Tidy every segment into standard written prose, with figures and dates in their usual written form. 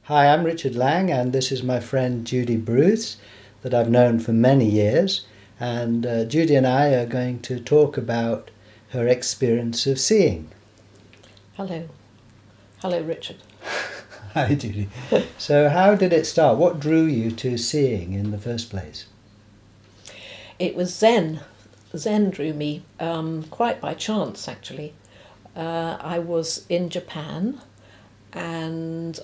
Hi, I'm Richard Lang, and this is my friend Judy Bruce that I've known for many years. And Judy and I are going to talk about her experience of seeing. Hello. Hello, Richard. Hi, Judy. So how did it start? What drew you to seeing in the first place? It was Zen. Zen drew me, quite by chance, actually. I was in Japan and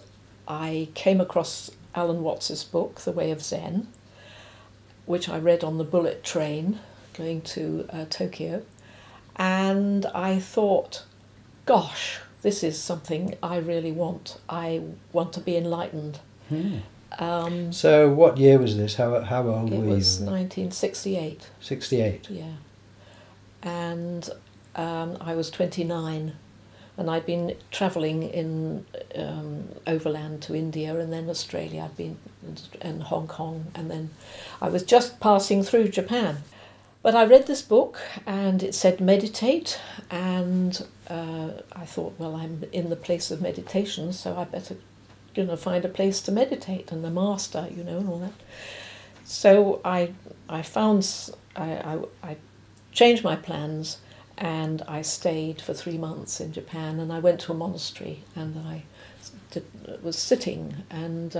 I came across Alan Watts's book, The Way of Zen, which I read on the bullet train going to Tokyo. And I thought, gosh, this is something I really want. I want to be enlightened. So what year was this? How old were you? It was 1968. 68. Yeah. And I was 29. And I'd been travelling in overland to India and then Australia. I'd been in Hong Kong, and then I was just passing through Japan. But I read this book and it said meditate, and I thought, well, I'm in the place of meditation, so I better find a place to meditate and a master, and all that. So I changed my plans. And I stayed for 3 months in Japan, and I went to a monastery, and I was sitting, and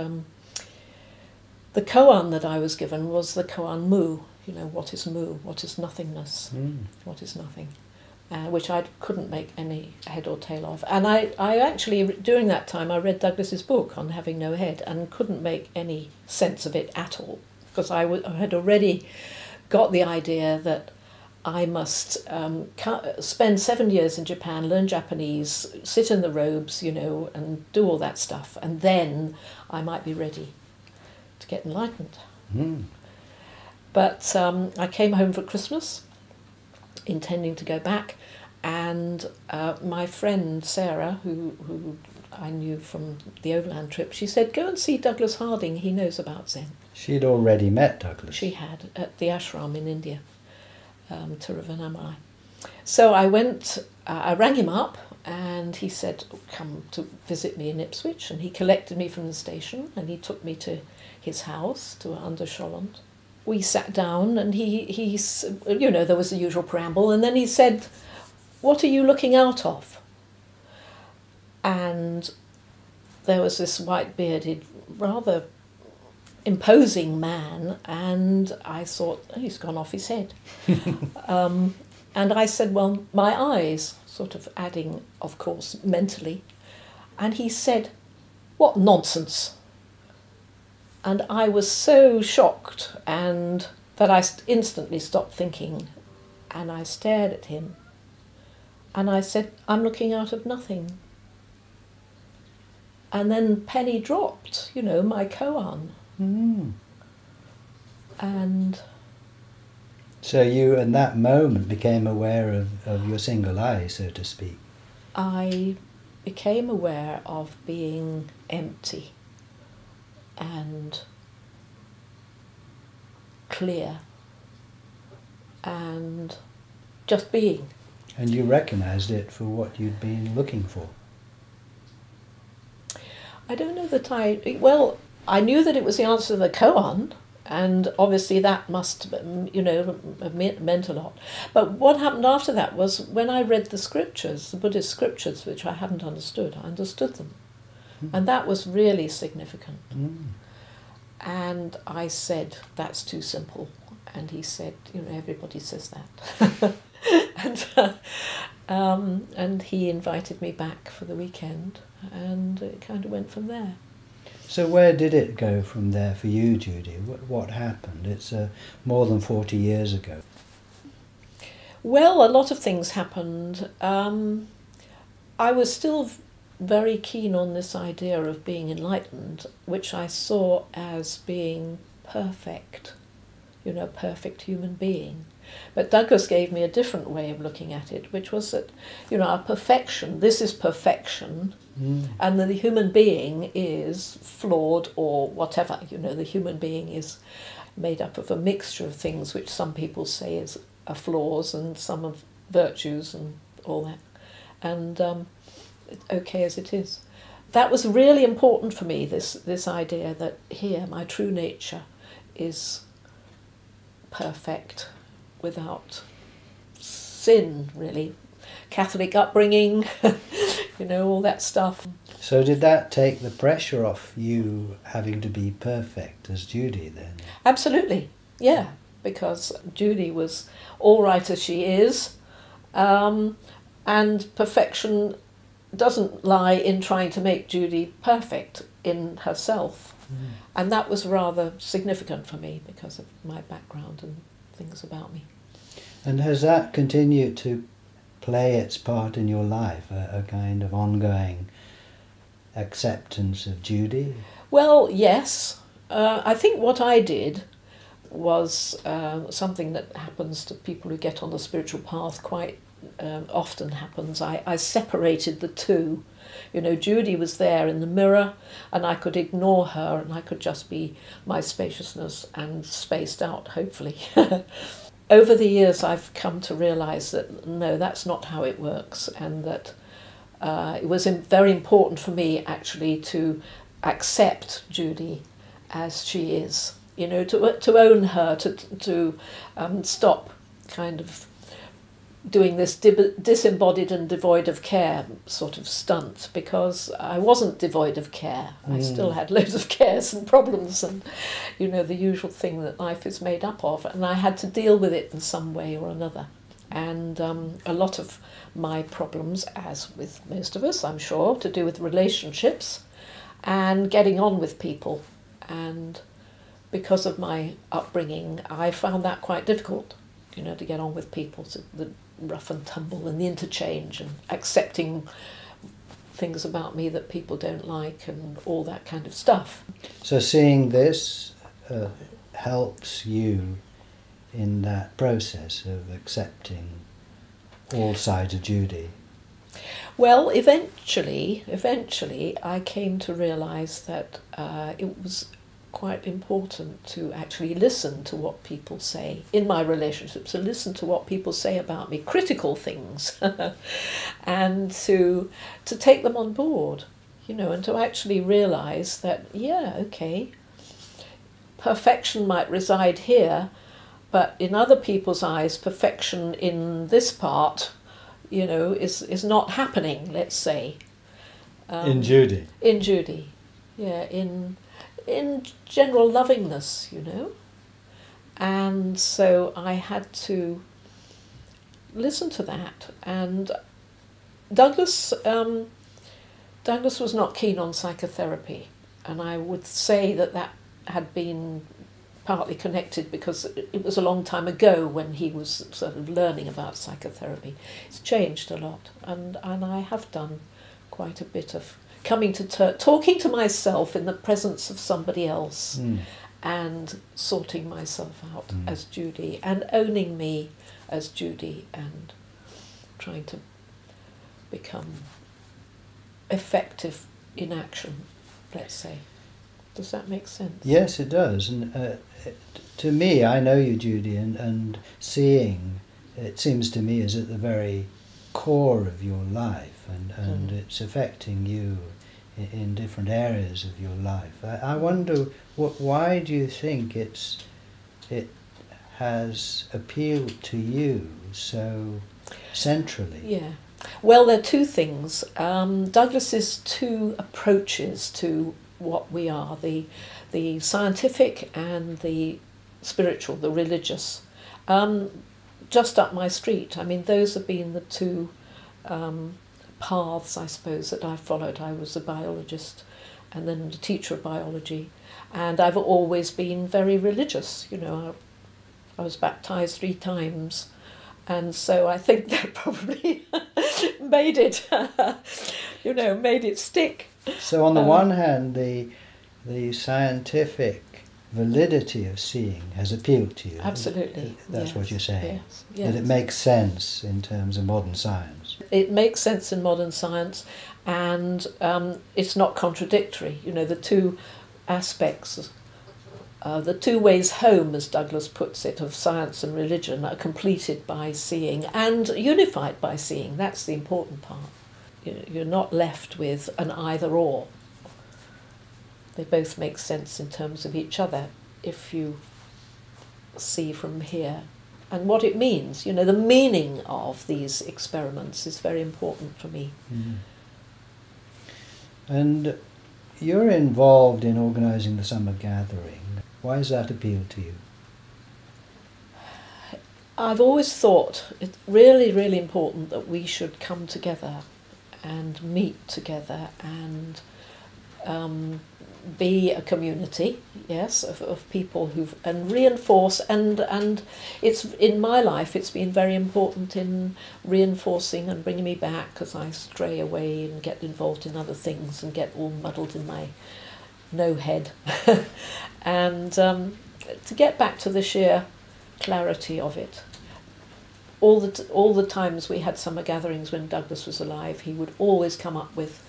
the koan that I was given was the koan mu. What is mu? What is nothingness? What is nothing? Which I couldn't make any head or tail of. And I actually, during that time, I read Douglas's book on having no head and couldn't make any sense of it at all, because I had already got the idea that I must spend 7 years in Japan, learn Japanese, sit in the robes, and do all that stuff. And then I might be ready to get enlightened. But I came home for Christmas, intending to go back. And my friend Sarah, who I knew from the overland trip, she said, go and see Douglas Harding, he knows about Zen. She'd already met Douglas. She had, at the ashram in India. Tiruvannamalai. So I went, I rang him up, and he said, come to visit me in Ipswich, and he collected me from the station and he took me to his house, to Undersholland. We sat down, and he there was the usual preamble, and then he said, what are you looking out of? And there was this white-bearded, rather imposing man, and I thought, oh, he's gone off his head. And I said, well, my eyes, sort of adding, of course, mentally. And he said, what nonsense. And I was so shocked, and that I instantly stopped thinking, and I stared at him. And I said, I'm looking out of nothing. And then penny dropped, my koan. And so you, in that moment, became aware of your single eye, so to speak. I became aware of being empty and clear and just being. And you recognised it for what you'd been looking for. I don't know that I knew that it was the answer to the koan, and obviously that must have meant a lot. But what happened after that was, when I read the scriptures, the Buddhist scriptures, which I hadn't understood, I understood them. And that was really significant. And I said, that's too simple. And he said, everybody says that. And he invited me back for the weekend, and it kind of went from there. So where did it go from there for you, Judy? What happened? It's more than 40 years ago. Well, a lot of things happened. I was still very keen on this idea of being enlightened, which I saw as being perfect, perfect human being. But Douglas gave me a different way of looking at it, which was that, our perfection, this is perfection, and the human being is flawed or whatever. The human being is made up of a mixture of things which some people say are flaws and some of virtues and all that. And okay as it is. that was really important for me, this idea that here my true nature is perfect, without sin, really. Catholic upbringing, all that stuff. So did that take the pressure off you having to be perfect as Judy then? Absolutely, yeah, because Judy was all right as she is, and perfection doesn't lie in trying to make Judy perfect in herself. And that was rather significant for me because of my background and things about me. And has that continued to play its part in your life, a kind of ongoing acceptance of Judy? Well, yes. I think what I did was something that happens to people who get on the spiritual path quite often happens. I separated the two. Judy was there in the mirror, and I could ignore her, and I could just be my spaciousness and spaced out, hopefully. Over the years, I've come to realise that no, that's not how it works, and that it was very important for me actually to accept Judy as she is. To own her, to stop kind of doing this disembodied and devoid of care sort of stunt, because I wasn't devoid of care. I still had loads of cares and problems and, the usual thing that life is made up of, and I had to deal with it in some way or another. And a lot of my problems, as with most of us, I'm sure, to do with relationships and getting on with people. And because of my upbringing, I found that quite difficult, to get on with people, the rough and tumble and the interchange and accepting things about me that people don't like and all that kind of stuff. So seeing this helps you in that process of accepting all sides of Judy? Well, eventually I came to realise that it was quite important to actually listen to what people say in my relationships, to listen to what people say about me, critical things, and to take them on board, and to actually realise that, yeah, okay, perfection might reside here, but in other people's eyes, perfection in this part, is not happening, let's say. In Judy? In Judy, yeah, in general lovingness, And so I had to listen to that. And Douglas was not keen on psychotherapy, and I would say that had been partly connected because it was a long time ago when he was sort of learning about psychotherapy. It's changed a lot, and I have done quite a bit of coming to talking to myself in the presence of somebody else and sorting myself out as Judy and owning me as Judy and trying to become effective in action, let's say. Does that make sense? Yes, it does. And to me, I know you, Judy, and seeing, it seems to me, is at the very core of your life, and it's affecting you in different areas of your life. I wonder, why do you think it has appealed to you so centrally? Yeah. Well, there are two things. Douglas's two approaches to what we are, the scientific and the spiritual, the religious, just up my street. I mean, those have been the two paths, I suppose, that I followed. I was a biologist and then a teacher of biology, and I've always been very religious. I was baptised 3 times, and so I think that probably made it, made it stick. So on the one hand, the scientific validity of seeing has appealed to you. Absolutely. That's what you're saying. Yes. That it makes sense in terms of modern science. It makes sense in modern science, and it's not contradictory. The two aspects, the two ways home, as Douglas puts it, of science and religion are completed by seeing and unified by seeing. That's the important part. You're not left with an either or. They both make sense in terms of each other if you see from here. And what it means, the meaning of these experiments is very important for me. Mm. And you're involved in organising the summer gathering. Why does that appeal to you? I've always thought it's really, really important that we should come together and meet together and be a community, yes, of people and reinforce, and it's, in my life, it's been very important in reinforcing and bringing me back, because I stray away and get involved in other things and get all muddled in my no head. And to get back to the sheer clarity of it. All the times we had summer gatherings when Douglas was alive, he would always come up with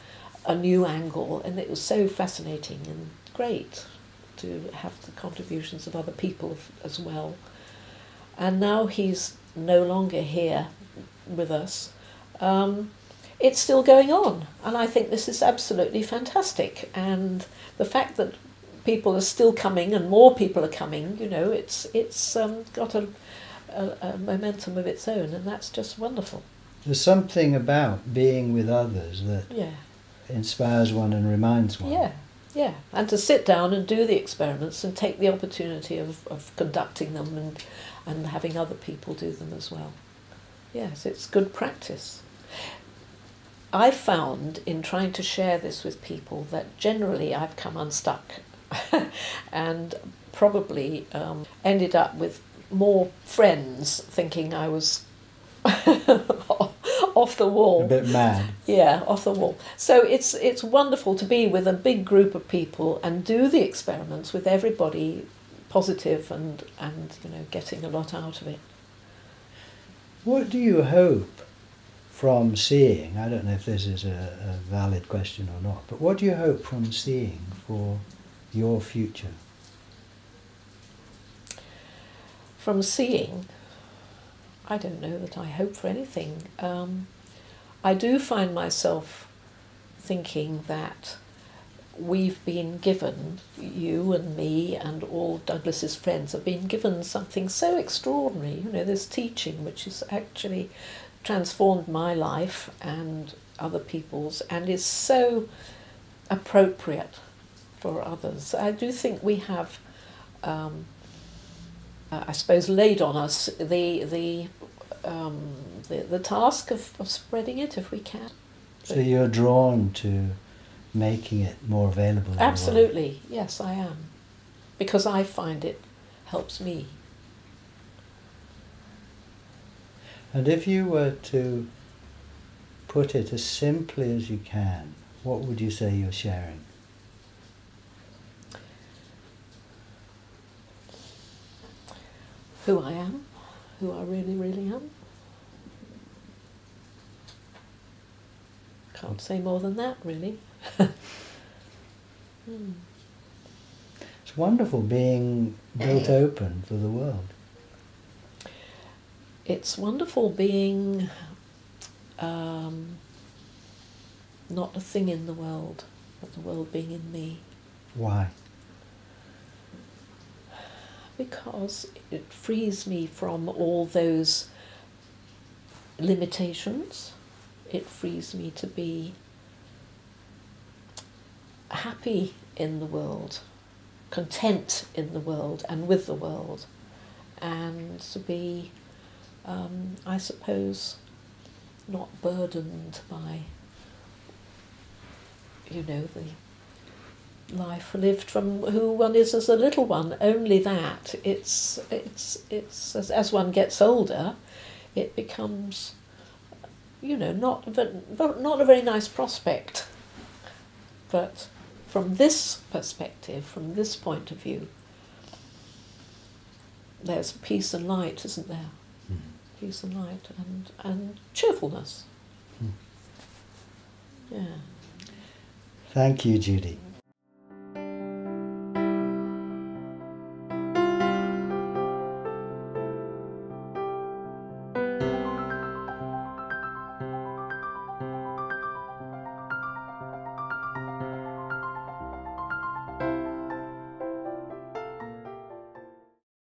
a new angle, and it was so fascinating and great to have the contributions of other people as well. And now he's no longer here with us. It's still going on, and I think this is absolutely fantastic. And the fact that people are still coming and more people are coming, it's got a momentum of its own, and that's just wonderful. There's something about being with others that inspires one and reminds one. Yeah, and to sit down and do the experiments and take the opportunity of conducting them and having other people do them as well. Yes, it's good practice. I found in trying to share this with people that generally I've come unstuck and probably ended up with more friends thinking I was off the wall. A bit mad. Yeah, off the wall. So it's wonderful to be with a big group of people and do the experiments with everybody positive and getting a lot out of it. What do you hope from seeing, I don't know if this is a valid question or not, but what do you hope from seeing for your future? From seeing, I don't know that I hope for anything. I do find myself thinking that we've been given, you and me and all Douglas's friends have been given something so extraordinary, this teaching which has actually transformed my life and other people's and is so appropriate for others. I do think we have I suppose laid on us the task of spreading it if we can. So you're drawn to making it more available? Absolutely, yes, I am, because I find it helps me. And if you were to put it as simply as you can, what would you say you're sharing? Who I am, who I really, really am. Can't say more than that, really. It's wonderful being built open for the world. It's wonderful being not a thing in the world, but the world being in me. Why? Because it frees me from all those limitations. It frees me to be happy in the world, content in the world and with the world, and to be, I suppose, not burdened by, the life lived from who one is as a little one. Only that. It's as one gets older, it becomes, not a very nice prospect. But from this perspective, from this point of view, there's peace and light, isn't there? Mm. Peace and light and cheerfulness. Mm. Yeah. Thank you, Judy.